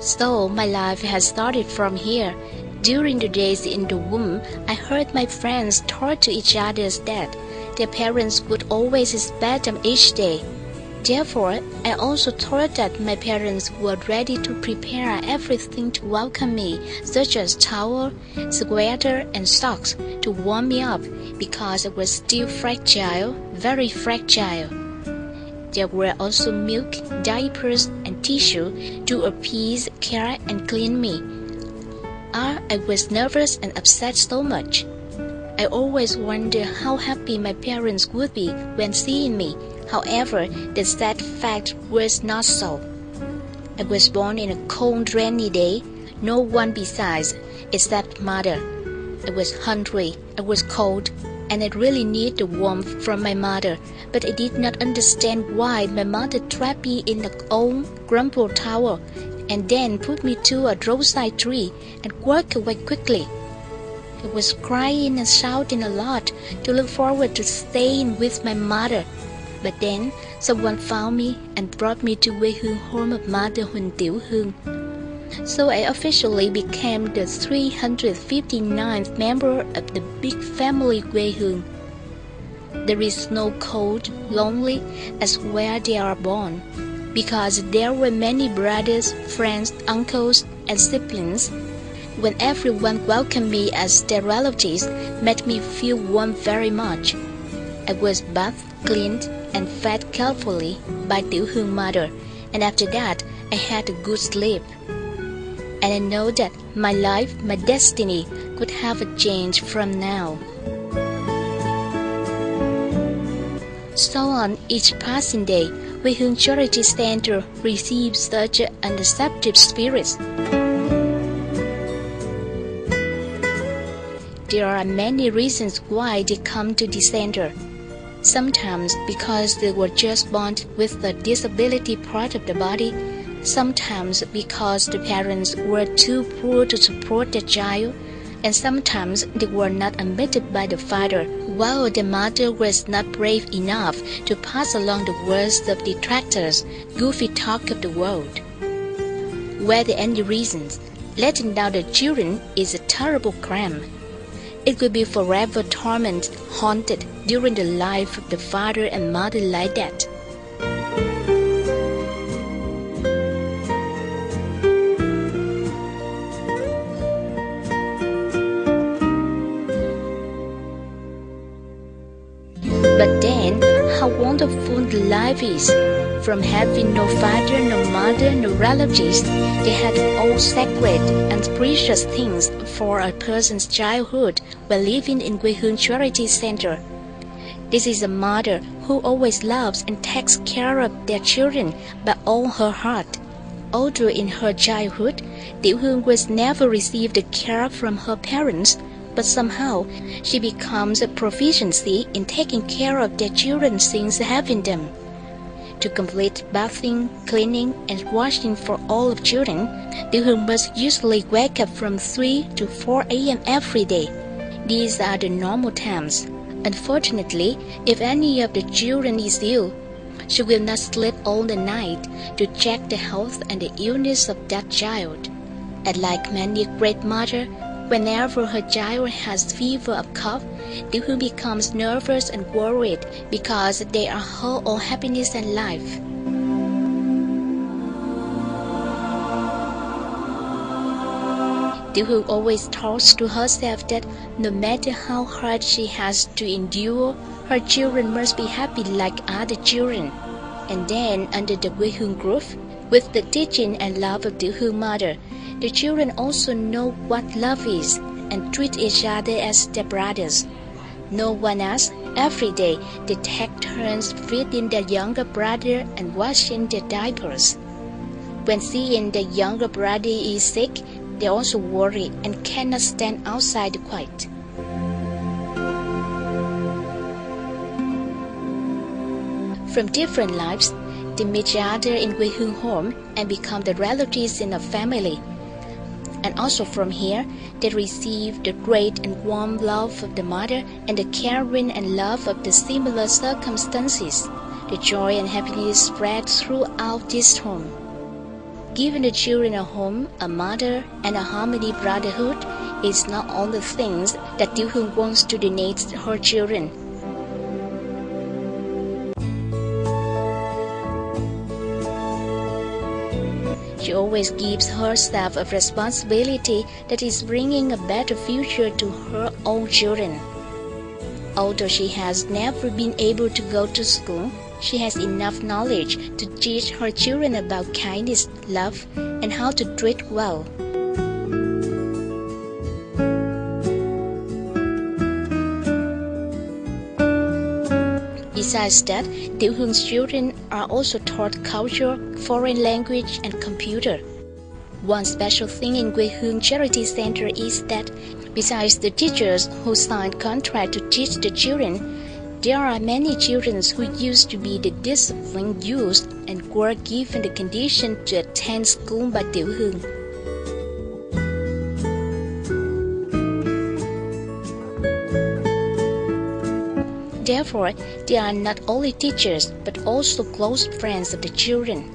So my life has started from here. During the days in the womb, I heard my friends talk to each other that their parents would always expect them each day. Therefore, I also thought that my parents were ready to prepare everything to welcome me, such as towel, sweater, and socks to warm me up, because I was still fragile, very fragile. There were also milk, diapers, and tissue to appease, care, and clean me. I was nervous and upset so much. I always wondered how happy my parents would be when seeing me. However, the sad fact was not so. I was born in a cold, rainy day, no one besides, except mother. I was hungry, I was cold, and I really needed the warmth from my mother, but I did not understand why my mother trapped me in an old, crumpled towel, and then put me to a roadside tree and walked away quickly. I was crying and shouting a lot to look forward to staying with my mother. But then someone found me and brought me to quê hương home of Mother Huynh Tieu Huong. So I officially became the 359th member of the big family quê hương. There is no cold, lonely as where they are born, because there were many brothers, friends, uncles, and siblings. When everyone welcomed me as their relatives, made me feel warm very much. I was bathed, cleaned, and fed carefully by Tieu Huong mother, and after that I had a good sleep. And I know that my life, my destiny, could have a change from now. So on each passing day, quê hương Charity Center receives such an accepted spirit. There are many reasons why they come to the center. Sometimes because they were just born with the disability part of the body, sometimes because the parents were too poor to support their child, and sometimes they were not admitted by the father, while the mother was not brave enough to pass along the words of detractors, goofy talk of the world. Were there any reasons? Letting down the children is a terrible crime. It will be forever torment, haunted during the life of the father and mother like that. But then, how wonderful life is! From having no father, no mother, no relatives, they had all sacred and precious things for a person's childhood while living in quê hương Charity Center. This is a mother who always loves and takes care of their children by all her heart. Although in her childhood, Tieu Huong was never received the care from her parents, but somehow she becomes a proficiency in taking care of their children since having them. To complete bathing, cleaning, and washing for all of children, Tieu Huong must usually wake up from 3 to 4 a.m. every day. These are the normal times. Unfortunately, if any of the children is ill, she will not sleep all the night to check the health and the illness of that child. And like many great mothers, whenever her child has fever or cough, Tieu Huong becomes nervous and worried because they are her own happiness and life. Tieu Huong always talks to herself that no matter how hard she has to endure, her children must be happy like other children. And then, under the quê hương roof, with the teaching and love of Tieu Huong mother, the children also know what love is and treat each other as their brothers. No one else. Every day, they take turns feeding their younger brother and washing their diapers. When seeing the younger brother is sick, they also worry and cannot stand outside quiet. From different lives, they meet each other in quê hương home and become the relatives in a family. And also from here, they receive the great and warm love of the mother and the caring and love of the similar circumstances. The joy and happiness spread throughout this home. Giving the children a home, a mother, and a harmony brotherhood is not all the things that Tieu Huong wants to donate to her children. She always gives herself a responsibility that is bringing a better future to her own children. Although she has never been able to go to school, she has enough knowledge to teach her children about kindness, love, and how to treat well. Besides that, Tieu Huong's children are also taught culture, foreign language, and computer. One special thing in Quê Hương Charity Center is that, besides the teachers who signed contract to teach the children, there are many children who used to be the disciplined youth and were given the condition to attend school by Tieu Huong. Therefore, they are not only teachers but also close friends of the children.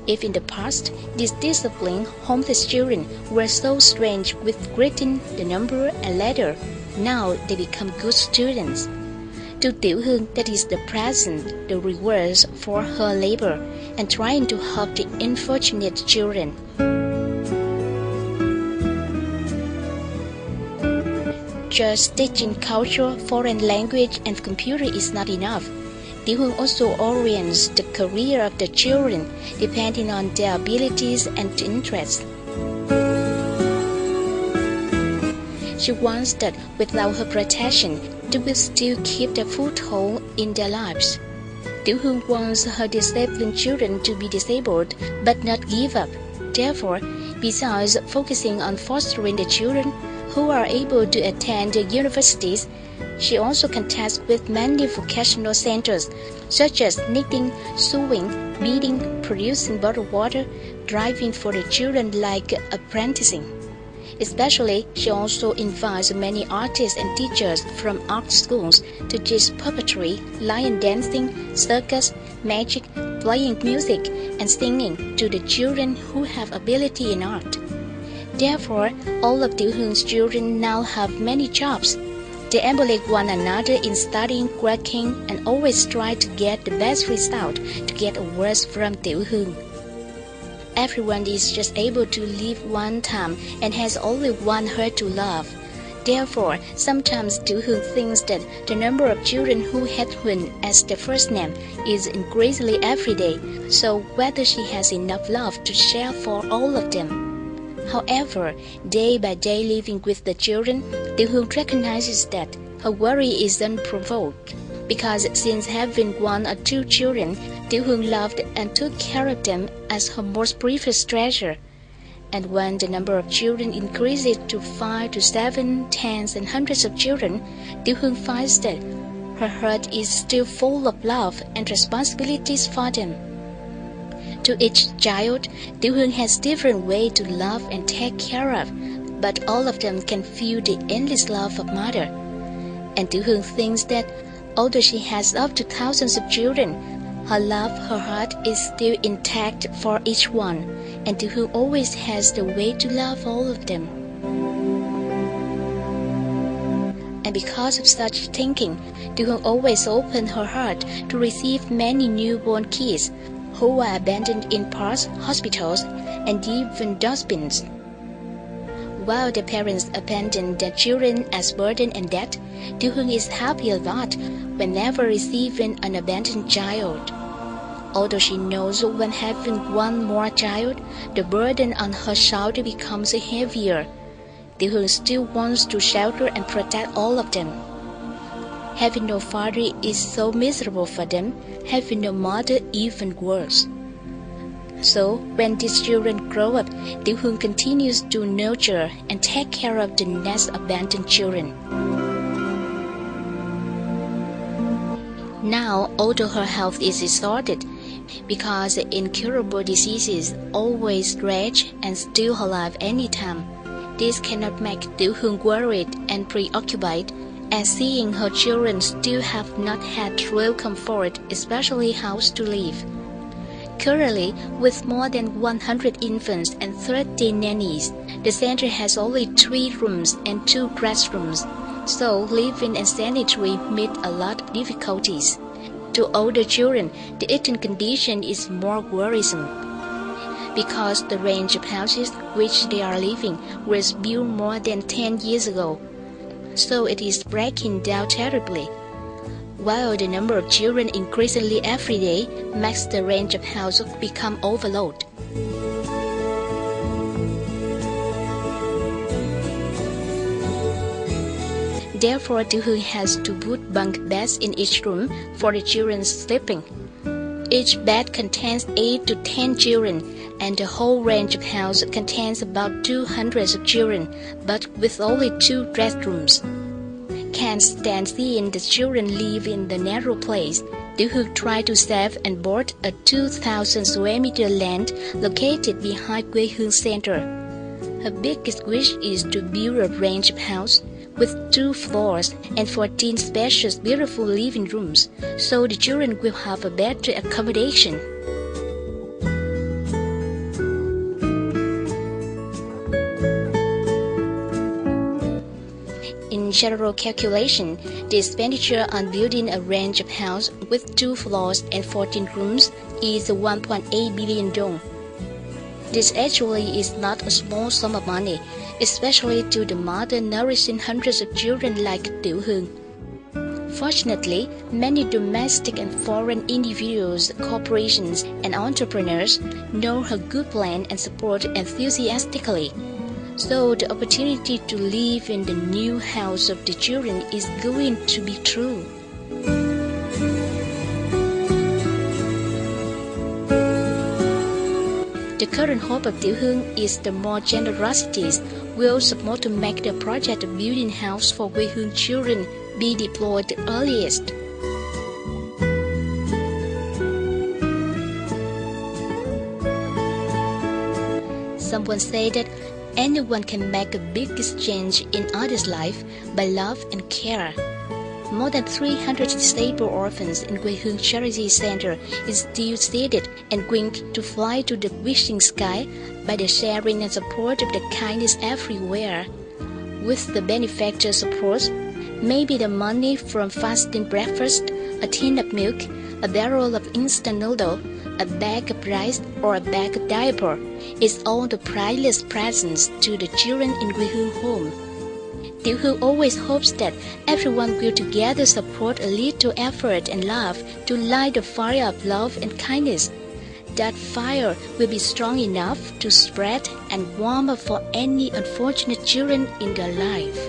If in the past, these disciplined, homeless children were so strange with greeting, the number, and letter, now they become good students. To Tieu Huong, that is the present, the rewards for her labor, and trying to help the unfortunate children. Just teaching culture, foreign language, and computer is not enough. Tieu Huong also orients the career of the children depending on their abilities and interests. She wants that without her protection, they will still keep their foothold in their lives. Tieu Huong wants her disabled children to be disabled but not give up. Therefore, besides focusing on fostering the children who are able to attend the universities, she also contacts with many vocational centers such as knitting, sewing, beading, producing bottled water, driving for the children like apprenticing. Especially, she also invites many artists and teachers from art schools to teach puppetry, lion dancing, circus, magic, playing music, and singing to the children who have ability in art. Therefore, all of Tieu Huong's children now have many jobs. They emulate one another in studying, working, and always try to get the best result to get awards from Tieu Huong. Everyone is just able to live one time and has only one heart to love. Therefore, sometimes Tieu Huong thinks that the number of children who had Huynh as their first name is increasingly every day, so whether she has enough love to share for all of them. However, day by day living with the children, Tieu Huong recognizes that her worry is unprovoked, because since having one or two children, Tieu Huong loved and took care of them as her most precious treasure. And when the number of children increases to 5 to 7, tens and hundreds of children, Tieu Huong finds that her heart is still full of love and responsibilities for them. To each child, Tieu Huong has different ways to love and take care of, but all of them can feel the endless love of mother. And Tieu Huong thinks that although she has up to thousands of children, her love, her heart is still intact for each one, and Tieu Huong always has the way to love all of them. And because of such thinking, Tieu Huong always opens her heart to receive many newborn kids who are abandoned in parks, hospitals, and even dustbins. While the parents abandon their children as burden and debt, Tieu Huong is happy a lot whenever receiving an abandoned child. Although she knows when having one more child, the burden on her shoulder becomes heavier, Tieu Huong still wants to shelter and protect all of them. Having no father is so miserable for them, having no mother even worse. So, when these children grow up, Tieu Huong continues to nurture and take care of the next abandoned children. Now, although her health is disordered, because incurable diseases always rage and steal her life anytime, this cannot make Tieu Huong worried and preoccupied, as seeing her children still have not had real comfort, especially house to live. Currently, with more than 100 infants and 30 nannies, the center has only 3 rooms and 2 classrooms, so living and sanitary meet a lot of difficulties. To older children, the eating condition is more worrisome, because the range of houses which they are living was built more than 10 years ago, so it is breaking down terribly. While the number of children increasingly every day makes the range of houses become overloaded. Therefore, Tieu Huong has to put bunk beds in each room for the children sleeping. Each bed contains 8 to 10 children, and the whole range of house contains about 200 of children, but with only 2 restrooms. Can't stand seeing the children live in the narrow place. Tieu Huong tried to save and bought a 2,000 square meter land located behind Quê Hương Center. Her biggest wish is to build a range of house with 2 floors and 14 spacious, beautiful living rooms, so the children will have a better accommodation. In general calculation, the expenditure on building a range of house with 2 floors and 14 rooms is 1.8 billion dong. This actually is not a small sum of money, especially to the mother nourishing hundreds of children like Tieu Huong. Fortunately, many domestic and foreign individuals, corporations, and entrepreneurs know her good plan and support enthusiastically. So the opportunity to live in the new house of the children is going to be true. The current hope of Tieu Huong is the more generosities will support to make the project of building house for Quê Hương children be deployed the earliest. Someone said that anyone can make a big exchange in others' life by love and care. More than 300 disabled orphans in Quê Hương Charity Center is still seated and going to fly to the wishing sky by the sharing and support of the kindness everywhere. With the benefactor support, maybe the money from fasting breakfast, a tin of milk, a barrel of instant noodle, a bag of rice, or a bag of diaper is all the priceless presents to the children in Quê Hương home. Tieu Huong always hopes that everyone will together support a little effort and love to light the fire of love and kindness. That fire will be strong enough to spread and warm up for any unfortunate children in their life.